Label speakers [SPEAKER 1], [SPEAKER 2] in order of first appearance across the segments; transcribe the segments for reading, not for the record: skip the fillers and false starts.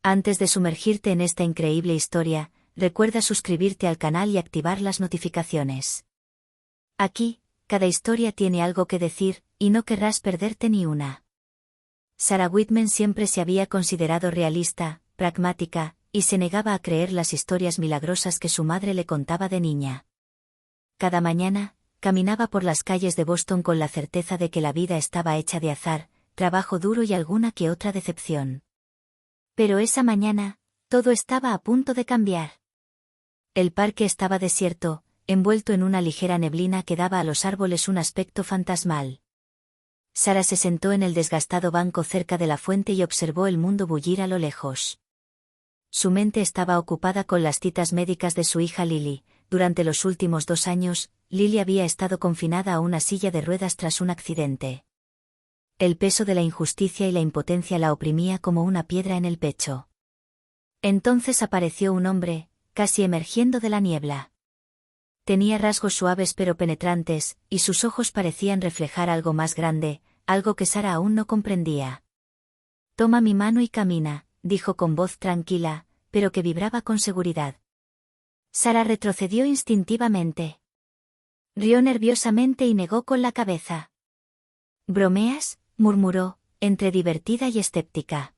[SPEAKER 1] Antes de sumergirte en esta increíble historia, recuerda suscribirte al canal y activar las notificaciones. Aquí, cada historia tiene algo que decir, y no querrás perderte ni una. Sarah Whitman siempre se había considerado realista, pragmática, y se negaba a creer las historias milagrosas que su madre le contaba de niña. Cada mañana, caminaba por las calles de Boston con la certeza de que la vida estaba hecha de azar, trabajo duro y alguna que otra decepción. Pero esa mañana, todo estaba a punto de cambiar. El parque estaba desierto, envuelto en una ligera neblina que daba a los árboles un aspecto fantasmal. Sarah se sentó en el desgastado banco cerca de la fuente y observó el mundo bullir a lo lejos. Su mente estaba ocupada con las citas médicas de su hija Lily. Durante los últimos 2 años, Lily había estado confinada a una silla de ruedas tras un accidente. El peso de la injusticia y la impotencia la oprimía como una piedra en el pecho. Entonces apareció un hombre, casi emergiendo de la niebla. Tenía rasgos suaves pero penetrantes, y sus ojos parecían reflejar algo más grande, algo que Sarah aún no comprendía. «Toma mi mano y camina», dijo con voz tranquila, pero que vibraba con seguridad. Sarah retrocedió instintivamente. Rió nerviosamente y negó con la cabeza. «¿Bromeas?», murmuró, entre divertida y escéptica.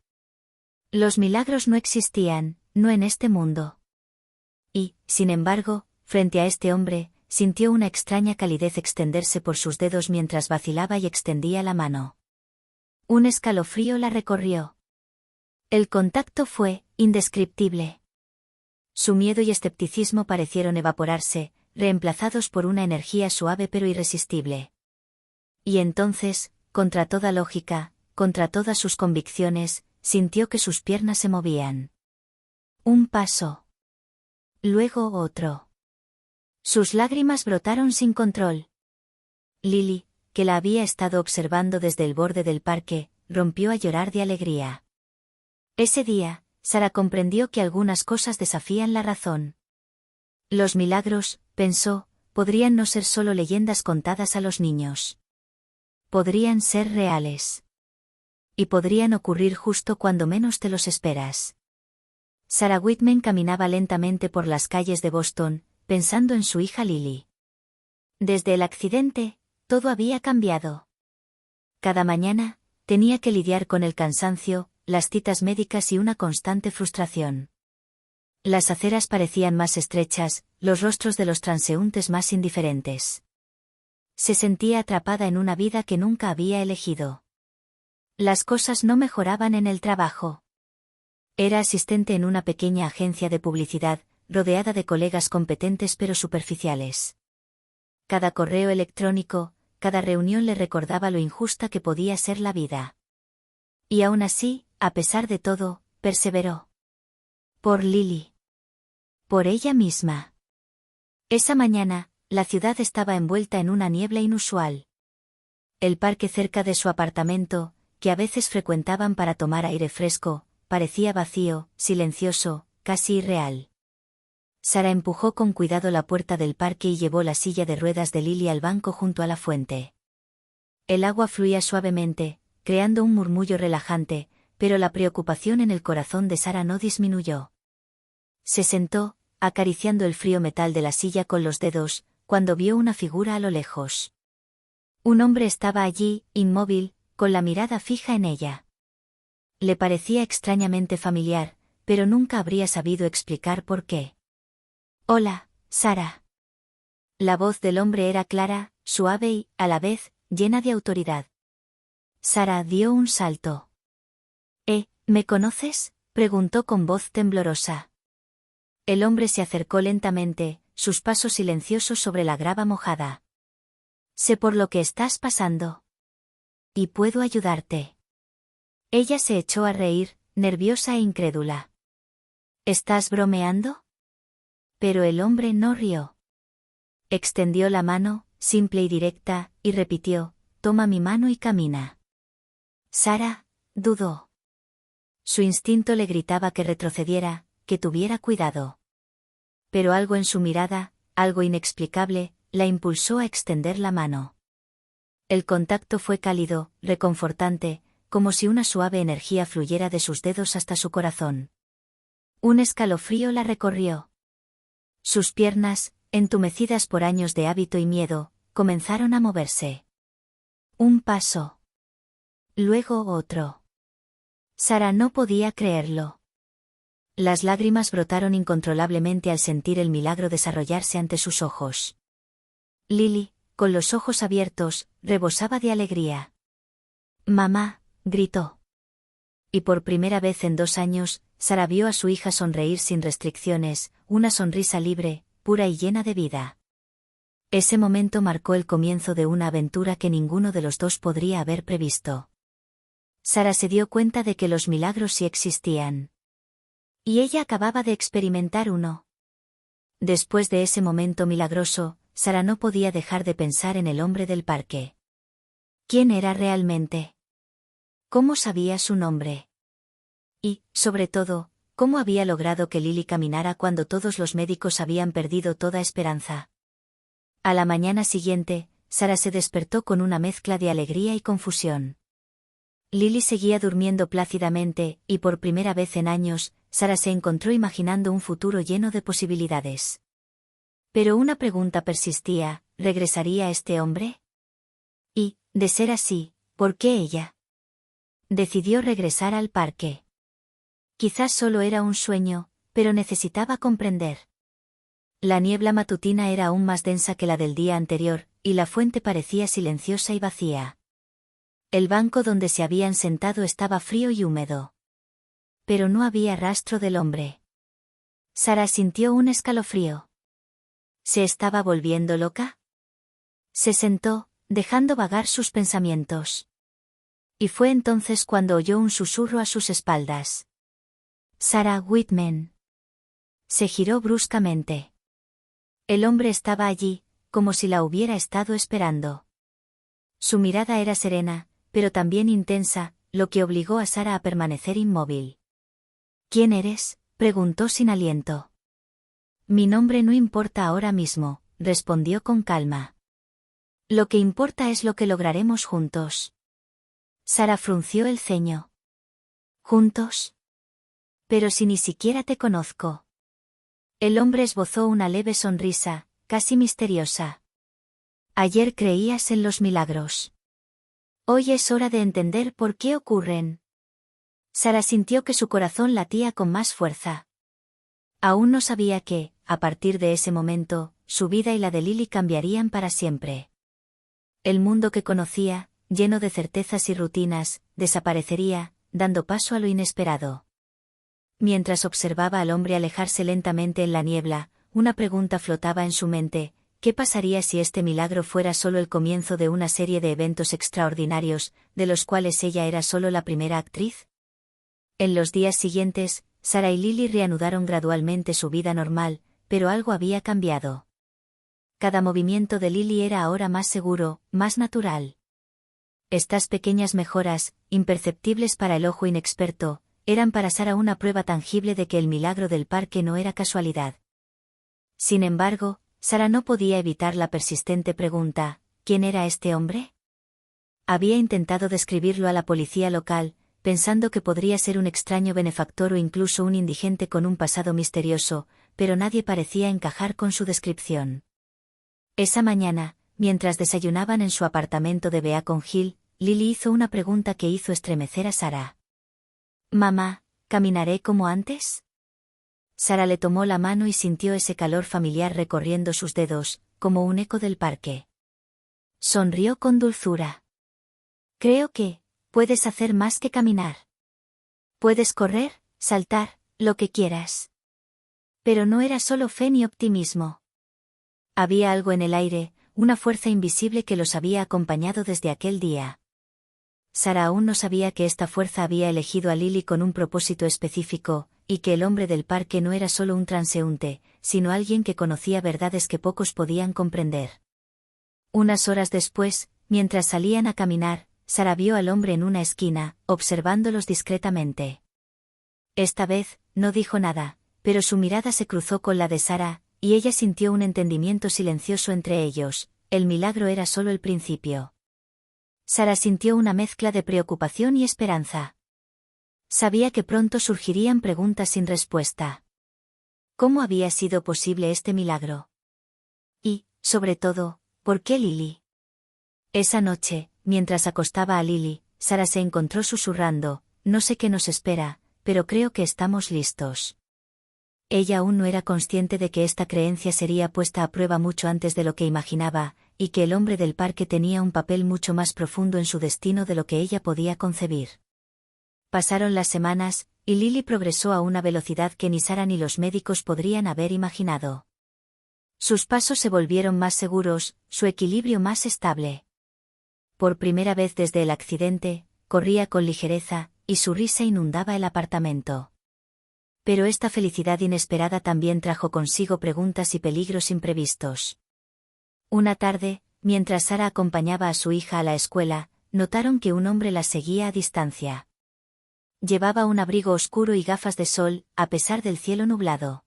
[SPEAKER 1] Los milagros no existían, no en este mundo. Y, sin embargo, frente a este hombre, sintió una extraña calidez extenderse por sus dedos mientras vacilaba y extendía la mano. Un escalofrío la recorrió. El contacto fue indescriptible. Su miedo y escepticismo parecieron evaporarse, reemplazados por una energía suave pero irresistible. Y entonces, contra toda lógica, contra todas sus convicciones, sintió que sus piernas se movían. Un paso. Luego otro. Sus lágrimas brotaron sin control. Lily, que la había estado observando desde el borde del parque, rompió a llorar de alegría. Ese día, Sarah comprendió que algunas cosas desafían la razón. Los milagros, pensó, podrían no ser solo leyendas contadas a los niños. Podrían ser reales. Y podrían ocurrir justo cuando menos te los esperas. Sarah Whitman caminaba lentamente por las calles de Boston, pensando en su hija Lily. Desde el accidente, todo había cambiado. Cada mañana, tenía que lidiar con el cansancio, las citas médicas y una constante frustración. Las aceras parecían más estrechas, los rostros de los transeúntes más indiferentes. Se sentía atrapada en una vida que nunca había elegido. Las cosas no mejoraban en el trabajo. Era asistente en una pequeña agencia de publicidad, rodeada de colegas competentes pero superficiales. Cada correo electrónico, cada reunión le recordaba lo injusta que podía ser la vida. Y aún así, a pesar de todo, perseveró. Por Lily. Por ella misma. Esa mañana, la ciudad estaba envuelta en una niebla inusual. El parque cerca de su apartamento, que a veces frecuentaban para tomar aire fresco, parecía vacío, silencioso, casi irreal. Sarah empujó con cuidado la puerta del parque y llevó la silla de ruedas de Lily al banco junto a la fuente. El agua fluía suavemente, creando un murmullo relajante, pero la preocupación en el corazón de Sarah no disminuyó. Se sentó, acariciando el frío metal de la silla con los dedos, cuando vio una figura a lo lejos. Un hombre estaba allí, inmóvil, con la mirada fija en ella. Le parecía extrañamente familiar, pero nunca habría sabido explicar por qué. «Hola, Sarah». La voz del hombre era clara, suave y, a la vez, llena de autoridad. Sarah dio un salto. ¿Me conoces?», preguntó con voz temblorosa. El hombre se acercó lentamente, sus pasos silenciosos sobre la grava mojada. «Sé por lo que estás pasando. Y puedo ayudarte». Ella se echó a reír, nerviosa e incrédula. «¿Estás bromeando?». Pero el hombre no rió. Extendió la mano, simple y directa, y repitió: «Toma mi mano y camina». Sarah dudó. Su instinto le gritaba que retrocediera, que tuviera cuidado. Pero algo en su mirada, algo inexplicable, la impulsó a extender la mano. El contacto fue cálido, reconfortante, como si una suave energía fluyera de sus dedos hasta su corazón. Un escalofrío la recorrió. Sus piernas, entumecidas por años de hábito y miedo, comenzaron a moverse. Un paso. Luego otro. Sara no podía creerlo. Las lágrimas brotaron incontrolablemente al sentir el milagro desarrollarse ante sus ojos. Lily, con los ojos abiertos, rebosaba de alegría. «Mamá», gritó. Y por primera vez en 2 años, Sara vio a su hija sonreír sin restricciones, una sonrisa libre, pura y llena de vida. Ese momento marcó el comienzo de una aventura que ninguno de los dos podría haber previsto. Sara se dio cuenta de que los milagros sí existían. Y ella acababa de experimentar uno. Después de ese momento milagroso, Sara no podía dejar de pensar en el hombre del parque. ¿Quién era realmente? ¿Cómo sabía su nombre? Y, sobre todo, ¿cómo había logrado que Lily caminara cuando todos los médicos habían perdido toda esperanza? A la mañana siguiente, Sara se despertó con una mezcla de alegría y confusión. Lily seguía durmiendo plácidamente, y por primera vez en años, Sara se encontró imaginando un futuro lleno de posibilidades. Pero una pregunta persistía: ¿regresaría este hombre? Y, de ser así, ¿por qué ella? Decidió regresar al parque. Quizás solo era un sueño, pero necesitaba comprender. La niebla matutina era aún más densa que la del día anterior, y la fuente parecía silenciosa y vacía. El banco donde se habían sentado estaba frío y húmedo. Pero no había rastro del hombre. Sara sintió un escalofrío. ¿Se estaba volviendo loca? Se sentó, dejando vagar sus pensamientos. Y fue entonces cuando oyó un susurro a sus espaldas. «Sarah Whitman». Se giró bruscamente. El hombre estaba allí, como si la hubiera estado esperando. Su mirada era serena, pero también intensa, lo que obligó a Sara a permanecer inmóvil. «¿Quién eres?», preguntó sin aliento. «Mi nombre no importa ahora mismo», respondió con calma. «Lo que importa es lo que lograremos juntos». Sara frunció el ceño. «¿Juntos? Pero si ni siquiera te conozco». El hombre esbozó una leve sonrisa, casi misteriosa. «Ayer creías en los milagros. Hoy es hora de entender por qué ocurren». Sara sintió que su corazón latía con más fuerza. Aún no sabía que, a partir de ese momento, su vida y la de Lily cambiarían para siempre. El mundo que conocía, lleno de certezas y rutinas, desaparecería, dando paso a lo inesperado. Mientras observaba al hombre alejarse lentamente en la niebla, una pregunta flotaba en su mente: ¿qué pasaría si este milagro fuera solo el comienzo de una serie de eventos extraordinarios, de los cuales ella era solo la primera actriz? En los días siguientes, Sara y Lily reanudaron gradualmente su vida normal, pero algo había cambiado. Cada movimiento de Lily era ahora más seguro, más natural. Estas pequeñas mejoras, imperceptibles para el ojo inexperto, eran para Sara una prueba tangible de que el milagro del parque no era casualidad. Sin embargo, Sara no podía evitar la persistente pregunta: ¿quién era este hombre? Había intentado describirlo a la policía local, pensando que podría ser un extraño benefactor o incluso un indigente con un pasado misterioso, pero nadie parecía encajar con su descripción. Esa mañana, mientras desayunaban en su apartamento de Beacon Hill, Lily hizo una pregunta que hizo estremecer a Sara. «Mamá, ¿caminaré como antes?». Sara le tomó la mano y sintió ese calor familiar recorriendo sus dedos, como un eco del parque. Sonrió con dulzura. «Creo que puedes hacer más que caminar. Puedes correr, saltar, lo que quieras». Pero no era solo fe ni optimismo. Había algo en el aire, una fuerza invisible que los había acompañado desde aquel día. Sara aún no sabía que esta fuerza había elegido a Lily con un propósito específico, y que el hombre del parque no era solo un transeúnte, sino alguien que conocía verdades que pocos podían comprender. Unas horas después, mientras salían a caminar, Sara vio al hombre en una esquina, observándolos discretamente. Esta vez, no dijo nada, pero su mirada se cruzó con la de Sara, y ella sintió un entendimiento silencioso entre ellos: el milagro era solo el principio. Sara sintió una mezcla de preocupación y esperanza. Sabía que pronto surgirían preguntas sin respuesta. ¿Cómo había sido posible este milagro? Y, sobre todo, ¿por qué Lily? Esa noche, mientras acostaba a Lily, Sara se encontró susurrando: no sé qué nos espera, pero creo que estamos listos. Ella aún no era consciente de que esta creencia sería puesta a prueba mucho antes de lo que imaginaba, y que el hombre del parque tenía un papel mucho más profundo en su destino de lo que ella podía concebir. Pasaron las semanas, y Lily progresó a una velocidad que ni Sara ni los médicos podrían haber imaginado. Sus pasos se volvieron más seguros, su equilibrio más estable. Por primera vez desde el accidente, corría con ligereza, y su risa inundaba el apartamento. Pero esta felicidad inesperada también trajo consigo preguntas y peligros imprevistos. Una tarde, mientras Sara acompañaba a su hija a la escuela, notaron que un hombre la seguía a distancia. Llevaba un abrigo oscuro y gafas de sol, a pesar del cielo nublado.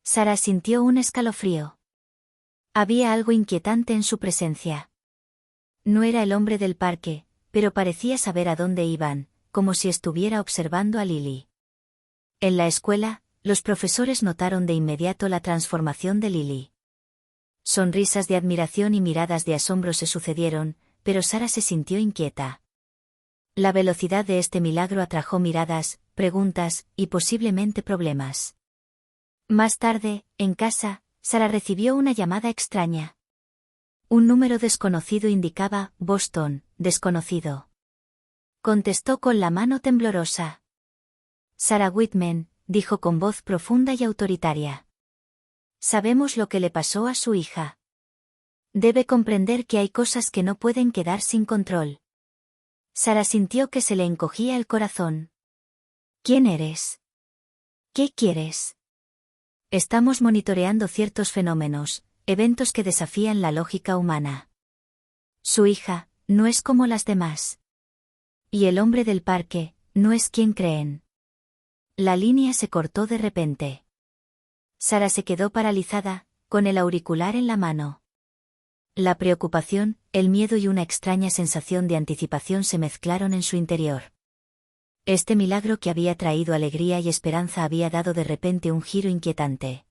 [SPEAKER 1] Sara sintió un escalofrío. Había algo inquietante en su presencia. No era el hombre del parque, pero parecía saber a dónde iban, como si estuviera observando a Lily. En la escuela, los profesores notaron de inmediato la transformación de Lily. Sonrisas de admiración y miradas de asombro se sucedieron, pero Sara se sintió inquieta. La velocidad de este milagro atrajo miradas, preguntas, y posiblemente problemas. Más tarde, en casa, Sara recibió una llamada extraña. Un número desconocido indicaba: Boston, desconocido. Contestó con la mano temblorosa. Sarah Whitman, dijo con voz profunda y autoritaria. Sabemos lo que le pasó a su hija. Debe comprender que hay cosas que no pueden quedar sin control. Sara sintió que se le encogía el corazón. ¿Quién eres? ¿Qué quieres? Estamos monitoreando ciertos fenómenos, eventos que desafían la lógica humana. Su hija, no es como las demás. Y el hombre del parque, no es quien creen. La línea se cortó de repente. Sara se quedó paralizada, con el auricular en la mano. La preocupación, el miedo y una extraña sensación de anticipación se mezclaron en su interior. Este milagro que había traído alegría y esperanza había dado de repente un giro inquietante.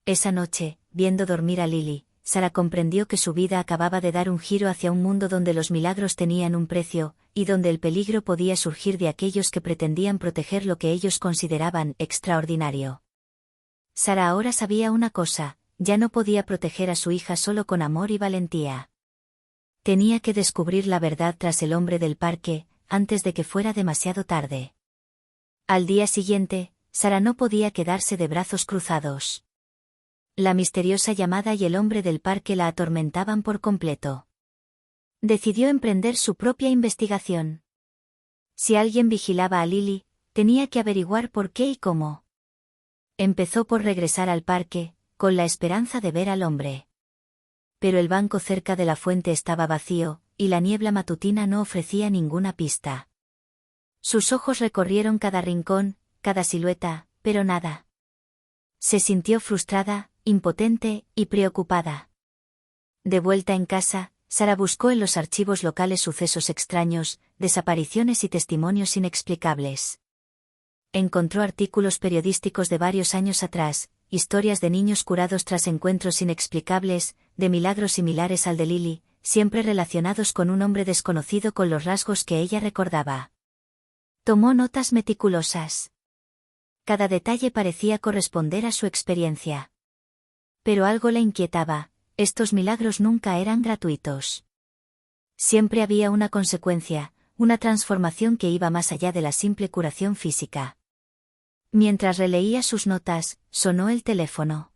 [SPEAKER 1] Esa noche, viendo dormir a Lily, Sara comprendió que su vida acababa de dar un giro hacia un mundo donde los milagros tenían un precio, y donde el peligro podía surgir de aquellos que pretendían proteger lo que ellos consideraban extraordinario. Sara ahora sabía una cosa: ya no podía proteger a su hija solo con amor y valentía. Tenía que descubrir la verdad tras el hombre del parque, antes de que fuera demasiado tarde. Al día siguiente, Sara no podía quedarse de brazos cruzados. La misteriosa llamada y el hombre del parque la atormentaban por completo. Decidió emprender su propia investigación. Si alguien vigilaba a Lily, tenía que averiguar por qué y cómo. Empezó por regresar al parque, con la esperanza de ver al hombre. Pero el banco cerca de la fuente estaba vacío, y la niebla matutina no ofrecía ninguna pista. Sus ojos recorrieron cada rincón, cada silueta, pero nada. Se sintió frustrada, impotente y preocupada. De vuelta en casa, Sara buscó en los archivos locales sucesos extraños, desapariciones y testimonios inexplicables. Encontró artículos periodísticos de varios años atrás, historias de niños curados tras encuentros inexplicables, de milagros similares al de Lily, siempre relacionados con un hombre desconocido con los rasgos que ella recordaba. Tomó notas meticulosas. Cada detalle parecía corresponder a su experiencia. Pero algo la inquietaba: estos milagros nunca eran gratuitos. Siempre había una consecuencia, una transformación que iba más allá de la simple curación física. Mientras releía sus notas, sonó el teléfono.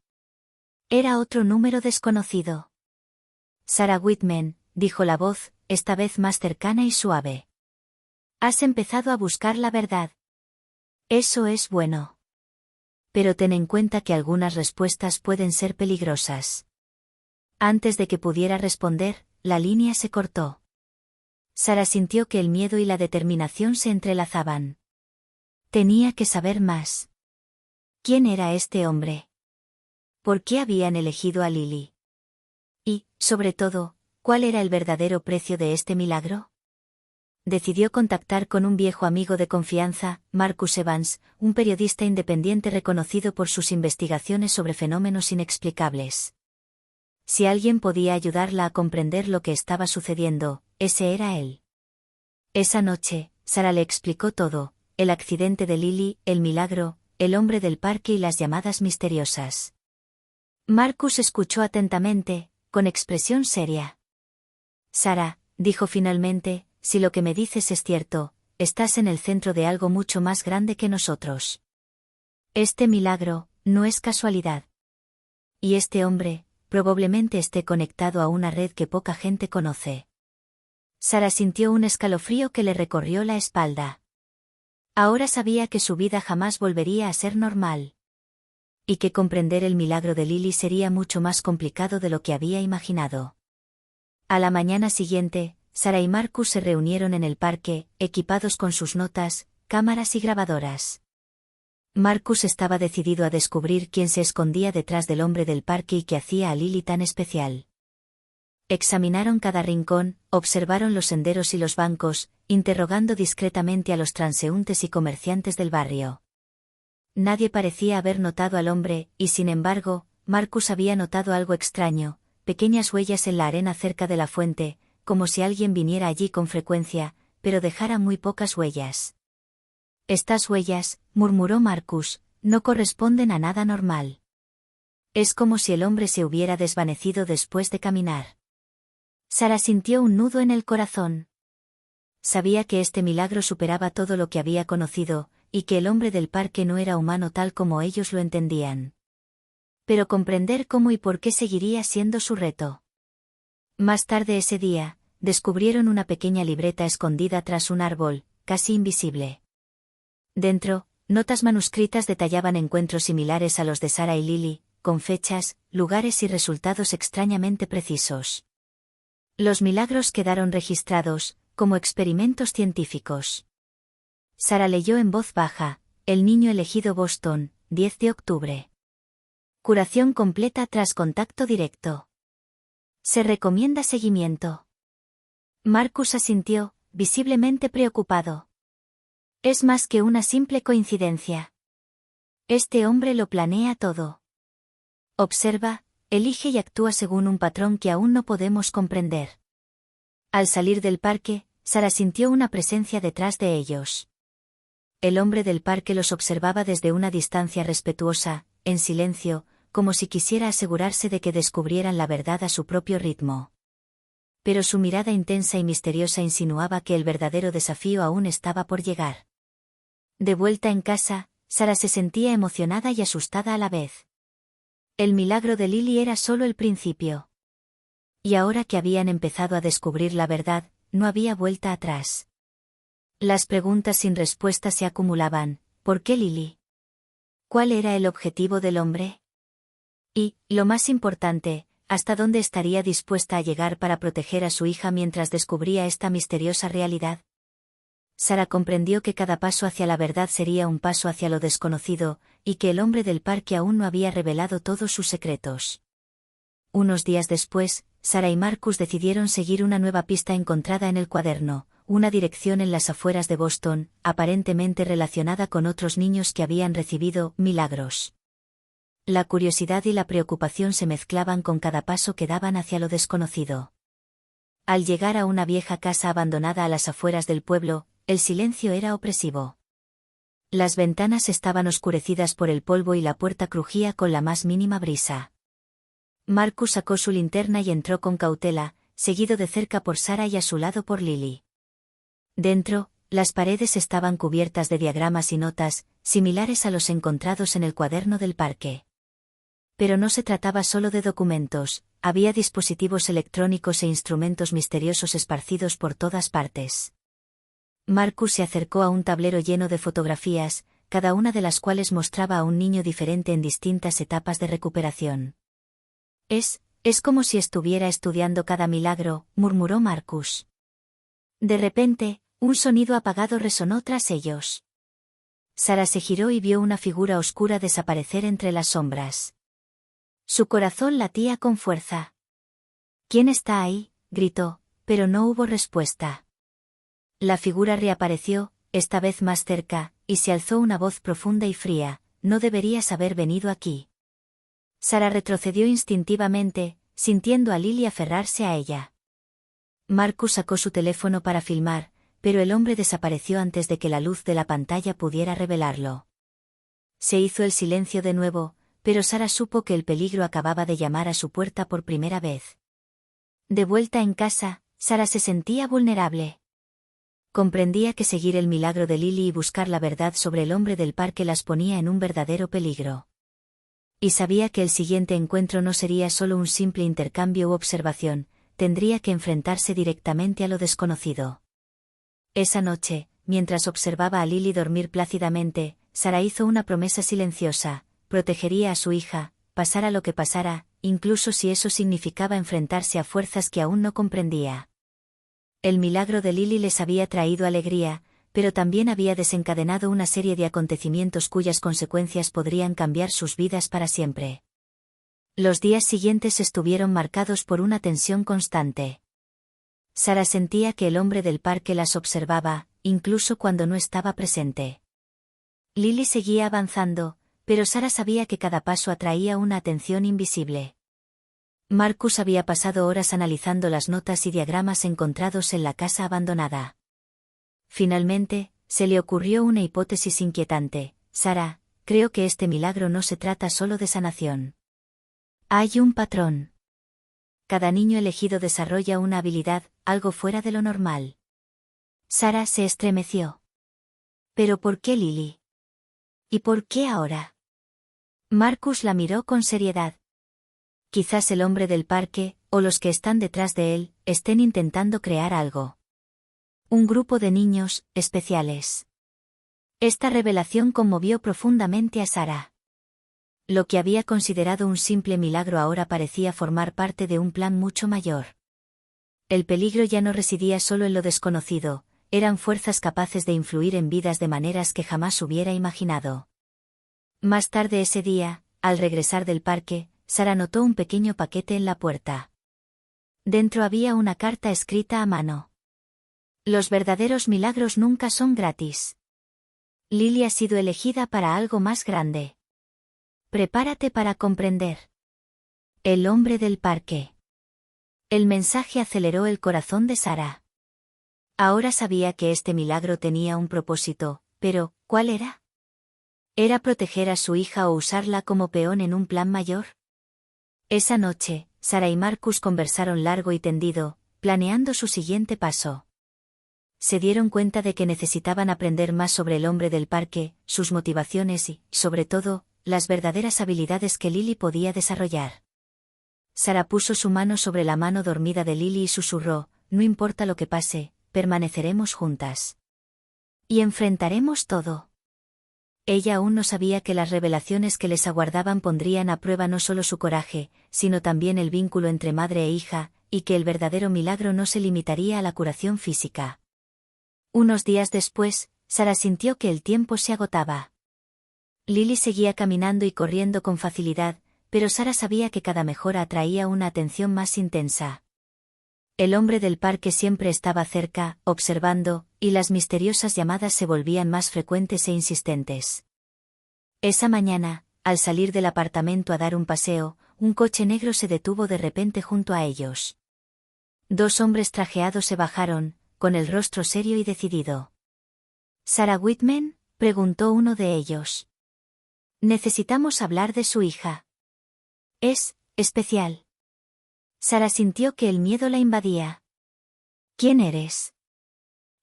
[SPEAKER 1] Era otro número desconocido. Sarah Whitman, dijo la voz, esta vez más cercana y suave. Has empezado a buscar la verdad. Eso es bueno. Pero ten en cuenta que algunas respuestas pueden ser peligrosas. Antes de que pudiera responder, la línea se cortó. Sara sintió que el miedo y la determinación se entrelazaban. Tenía que saber más. ¿Quién era este hombre? ¿Por qué habían elegido a Lily? Y, sobre todo, ¿Cuál era el verdadero precio de este milagro? Decidió contactar con un viejo amigo de confianza, Marcus Evans, un periodista independiente reconocido por sus investigaciones sobre fenómenos inexplicables. Si alguien podía ayudarla a comprender lo que estaba sucediendo, ese era él. Esa noche, Sarah le explicó todo: el accidente de Lily, el milagro, el hombre del parque y las llamadas misteriosas. Marcus escuchó atentamente, con expresión seria. Sarah, dijo finalmente, si lo que me dices es cierto, estás en el centro de algo mucho más grande que nosotros. Este milagro, no es casualidad. Y este hombre, probablemente esté conectado a una red que poca gente conoce. Sarah sintió un escalofrío que le recorrió la espalda. Ahora sabía que su vida jamás volvería a ser normal. Y que comprender el milagro de Lily sería mucho más complicado de lo que había imaginado. A la mañana siguiente, Sarah y Marcus se reunieron en el parque, equipados con sus notas, cámaras y grabadoras. Marcus estaba decidido a descubrir quién se escondía detrás del hombre del parque y qué hacía a Lily tan especial. Examinaron cada rincón, observaron los senderos y los bancos, interrogando discretamente a los transeúntes y comerciantes del barrio. Nadie parecía haber notado al hombre, y sin embargo, Marcus había notado algo extraño: pequeñas huellas en la arena cerca de la fuente, como si alguien viniera allí con frecuencia, pero dejara muy pocas huellas. Estas huellas, murmuró Marcus, no corresponden a nada normal. Es como si el hombre se hubiera desvanecido después de caminar. Sarah sintió un nudo en el corazón. Sabía que este milagro superaba todo lo que había conocido, y que el hombre del parque no era humano tal como ellos lo entendían. Pero comprender cómo y por qué seguiría siendo su reto. Más tarde ese día, descubrieron una pequeña libreta escondida tras un árbol, casi invisible. Dentro, notas manuscritas detallaban encuentros similares a los de Sarah y Lily, con fechas, lugares y resultados extrañamente precisos. Los milagros quedaron registrados, como experimentos científicos. Sarah leyó en voz baja: El niño elegido Boston, 10 de octubre. Curación completa tras contacto directo. Se recomienda seguimiento. Marcus asintió, visiblemente preocupado. Es más que una simple coincidencia. Este hombre lo planea todo. Observa, elige y actúa según un patrón que aún no podemos comprender. Al salir del parque, Sarah sintió una presencia detrás de ellos. El hombre del parque los observaba desde una distancia respetuosa, en silencio, como si quisiera asegurarse de que descubrieran la verdad a su propio ritmo. Pero su mirada intensa y misteriosa insinuaba que el verdadero desafío aún estaba por llegar. De vuelta en casa, Sarah se sentía emocionada y asustada a la vez. El milagro de Lily era solo el principio. Y ahora que habían empezado a descubrir la verdad, no había vuelta atrás. Las preguntas sin respuesta se acumulaban: ¿por qué Lily? ¿Cuál era el objetivo del hombre? Y, lo más importante, ¿hasta dónde estaría dispuesta a llegar para proteger a su hija mientras descubría esta misteriosa realidad? Sarah comprendió que cada paso hacia la verdad sería un paso hacia lo desconocido, y que el hombre del parque aún no había revelado todos sus secretos. Unos días después, Sarah y Marcus decidieron seguir una nueva pista encontrada en el cuaderno, una dirección en las afueras de Boston, aparentemente relacionada con otros niños que habían recibido milagros. La curiosidad y la preocupación se mezclaban con cada paso que daban hacia lo desconocido. Al llegar a una vieja casa abandonada a las afueras del pueblo, el silencio era opresivo. Las ventanas estaban oscurecidas por el polvo y la puerta crujía con la más mínima brisa. Marcus sacó su linterna y entró con cautela, seguido de cerca por Sarah y a su lado por Lily. Dentro, las paredes estaban cubiertas de diagramas y notas, similares a los encontrados en el cuaderno del parque. Pero no se trataba solo de documentos, había dispositivos electrónicos e instrumentos misteriosos esparcidos por todas partes. Marcus se acercó a un tablero lleno de fotografías, cada una de las cuales mostraba a un niño diferente en distintas etapas de recuperación. Es como si estuviera estudiando cada milagro, murmuró Marcus. De repente, un sonido apagado resonó tras ellos. Sarah se giró y vio una figura oscura desaparecer entre las sombras. Su corazón latía con fuerza. ¿Quién está ahí?, gritó, pero no hubo respuesta. La figura reapareció, esta vez más cerca, y se alzó una voz profunda y fría: «No deberías haber venido aquí». Sara retrocedió instintivamente, sintiendo a Lily aferrarse a ella. Marcus sacó su teléfono para filmar, pero el hombre desapareció antes de que la luz de la pantalla pudiera revelarlo. Se hizo el silencio de nuevo, pero Sara supo que el peligro acababa de llamar a su puerta por primera vez. De vuelta en casa, Sara se sentía vulnerable. Comprendía que seguir el milagro de Lily y buscar la verdad sobre el hombre del parque las ponía en un verdadero peligro. Y sabía que el siguiente encuentro no sería solo un simple intercambio u observación, tendría que enfrentarse directamente a lo desconocido. Esa noche, mientras observaba a Lily dormir plácidamente, Sara hizo una promesa silenciosa: protegería a su hija, pasara lo que pasara, incluso si eso significaba enfrentarse a fuerzas que aún no comprendía. El milagro de Lily les había traído alegría, pero también había desencadenado una serie de acontecimientos cuyas consecuencias podrían cambiar sus vidas para siempre. Los días siguientes estuvieron marcados por una tensión constante. Sara sentía que el hombre del parque las observaba, incluso cuando no estaba presente. Lily seguía avanzando, pero Sara sabía que cada paso atraía una atención invisible. Marcus había pasado horas analizando las notas y diagramas encontrados en la casa abandonada. Finalmente, se le ocurrió una hipótesis inquietante: «Sara, creo que este milagro no se trata solo de sanación. Hay un patrón. Cada niño elegido desarrolla una habilidad, algo fuera de lo normal». Sara se estremeció. «¿Pero por qué Lily? ¿Y por qué ahora?» Marcus la miró con seriedad. «Quizás el hombre del parque, o los que están detrás de él, estén intentando crear algo. Un grupo de niños, especiales». Esta revelación conmovió profundamente a Sara. Lo que había considerado un simple milagro ahora parecía formar parte de un plan mucho mayor. El peligro ya no residía solo en lo desconocido, eran fuerzas capaces de influir en vidas de maneras que jamás hubiera imaginado. Más tarde ese día, al regresar del parque, Sara notó un pequeño paquete en la puerta. Dentro había una carta escrita a mano. «Los verdaderos milagros nunca son gratis. Lily ha sido elegida para algo más grande. Prepárate para comprender». El hombre del parque. El mensaje aceleró el corazón de Sara. Ahora sabía que este milagro tenía un propósito, pero ¿cuál era? ¿Era proteger a su hija o usarla como peón en un plan mayor? Esa noche, Sara y Marcus conversaron largo y tendido, planeando su siguiente paso. Se dieron cuenta de que necesitaban aprender más sobre el hombre del parque, sus motivaciones y, sobre todo, las verdaderas habilidades que Lily podía desarrollar. Sara puso su mano sobre la mano dormida de Lily y susurró: «No importa lo que pase, permaneceremos juntas. Y enfrentaremos todo». Ella aún no sabía que las revelaciones que les aguardaban pondrían a prueba no solo su coraje, sino también el vínculo entre madre e hija, y que el verdadero milagro no se limitaría a la curación física. Unos días después, Sara sintió que el tiempo se agotaba. Lily seguía caminando y corriendo con facilidad, pero Sara sabía que cada mejora atraía una atención más intensa. El hombre del parque siempre estaba cerca, observando, y las misteriosas llamadas se volvían más frecuentes e insistentes. Esa mañana, al salir del apartamento a dar un paseo, un coche negro se detuvo de repente junto a ellos. Dos hombres trajeados se bajaron, con el rostro serio y decidido. «¿Sarah Whitman?», preguntó uno de ellos. «Necesitamos hablar de su hija. Es especial». Sara sintió que el miedo la invadía. «¿Quién eres?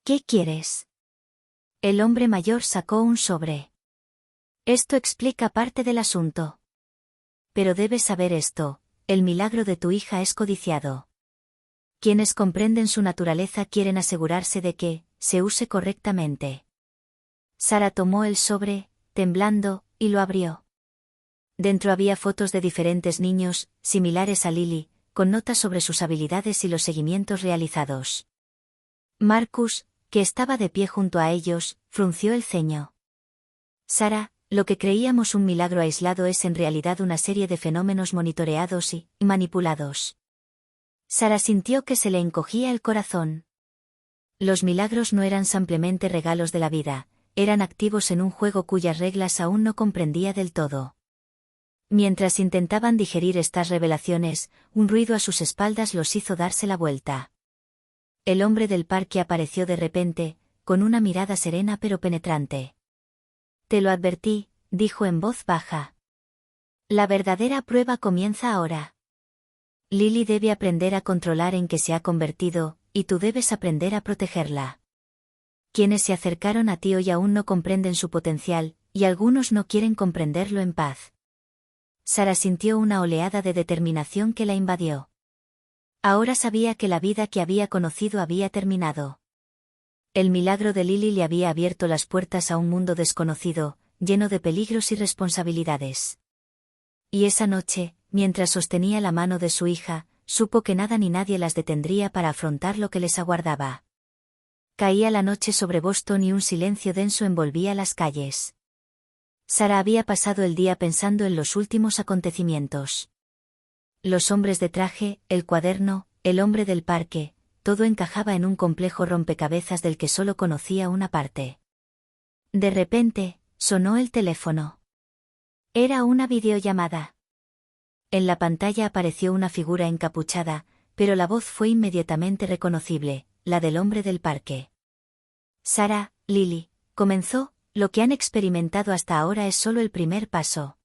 [SPEAKER 1] ¿Qué quieres?». El hombre mayor sacó un sobre. «Esto explica parte del asunto. Pero debes saber esto: el milagro de tu hija es codiciado. Quienes comprenden su naturaleza quieren asegurarse de que se use correctamente». Sara tomó el sobre, temblando, y lo abrió. Dentro había fotos de diferentes niños, similares a Lily, con notas sobre sus habilidades y los seguimientos realizados. Marcus, que estaba de pie junto a ellos, frunció el ceño. «Sara, lo que creíamos un milagro aislado es en realidad una serie de fenómenos monitoreados y manipulados. Sara sintió que se le encogía el corazón. Los milagros no eran simplemente regalos de la vida, eran activos en un juego cuyas reglas aún no comprendía del todo. Mientras intentaban digerir estas revelaciones, un ruido a sus espaldas los hizo darse la vuelta. El hombre del parque apareció de repente, con una mirada serena pero penetrante. «Te lo advertí», dijo en voz baja. «La verdadera prueba comienza ahora. Lily debe aprender a controlar en qué se ha convertido, y tú debes aprender a protegerla. Quienes se acercaron a ti hoy aún no comprenden su potencial, y algunos no quieren comprenderlo en paz». Sara sintió una oleada de determinación que la invadió. Ahora sabía que la vida que había conocido había terminado. El milagro de Lily le había abierto las puertas a un mundo desconocido, lleno de peligros y responsabilidades. Y esa noche, mientras sostenía la mano de su hija, supo que nada ni nadie las detendría para afrontar lo que les aguardaba. Caía la noche sobre Boston y un silencio denso envolvía las calles. Sara había pasado el día pensando en los últimos acontecimientos. Los hombres de traje, el cuaderno, el hombre del parque, todo encajaba en un complejo rompecabezas del que solo conocía una parte. De repente, sonó el teléfono. Era una videollamada. En la pantalla apareció una figura encapuchada, pero la voz fue inmediatamente reconocible, la del hombre del parque. «Sara, Lily», comenzó, «lo que han experimentado hasta ahora es solo el primer paso.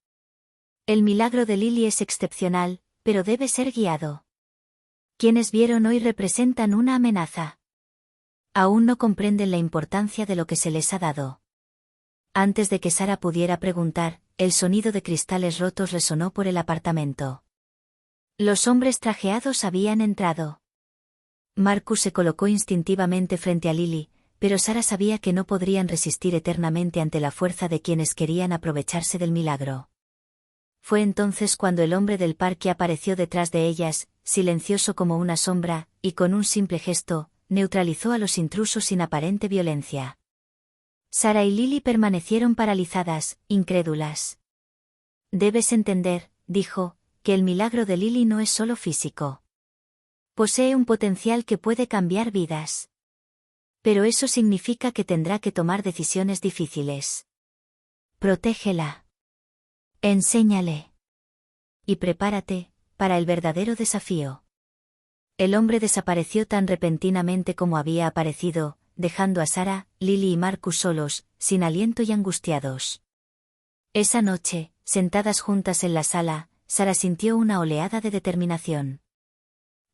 [SPEAKER 1] El milagro de Lily es excepcional, pero debe ser guiado. Quienes vieron hoy representan una amenaza. Aún no comprenden la importancia de lo que se les ha dado». Antes de que Sara pudiera preguntar, el sonido de cristales rotos resonó por el apartamento. Los hombres trajeados habían entrado. Marcus se colocó instintivamente frente a Lily, pero Sara sabía que no podrían resistir eternamente ante la fuerza de quienes querían aprovecharse del milagro. Fue entonces cuando el hombre del parque apareció detrás de ellas, silencioso como una sombra, y con un simple gesto, neutralizó a los intrusos sin aparente violencia. Sara y Lily permanecieron paralizadas, incrédulas. «Debes entender», dijo, «que el milagro de Lily no es solo físico. Posee un potencial que puede cambiar vidas. Pero eso significa que tendrá que tomar decisiones difíciles. Protégela. Enséñale. Y prepárate, para el verdadero desafío». El hombre desapareció tan repentinamente como había aparecido, dejando a Sara, Lily y Marcus solos, sin aliento y angustiados. Esa noche, sentadas juntas en la sala, Sara sintió una oleada de determinación.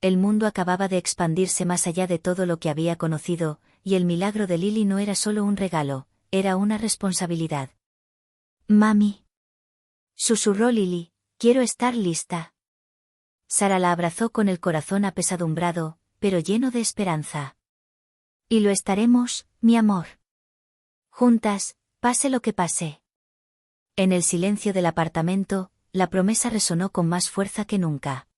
[SPEAKER 1] El mundo acababa de expandirse más allá de todo lo que había conocido, y el milagro de Lily no era solo un regalo, era una responsabilidad. «Mami», susurró Lily, «quiero estar lista». Sara la abrazó con el corazón apesadumbrado, pero lleno de esperanza. «Y lo estaremos, mi amor. Juntas, pase lo que pase». En el silencio del apartamento, la promesa resonó con más fuerza que nunca.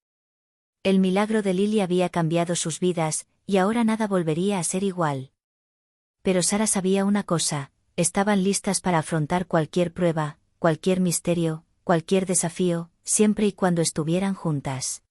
[SPEAKER 1] El milagro de Lily había cambiado sus vidas, y ahora nada volvería a ser igual. Pero Sara sabía una cosa, estaban listas para afrontar cualquier prueba, cualquier misterio, cualquier desafío, siempre y cuando estuvieran juntas.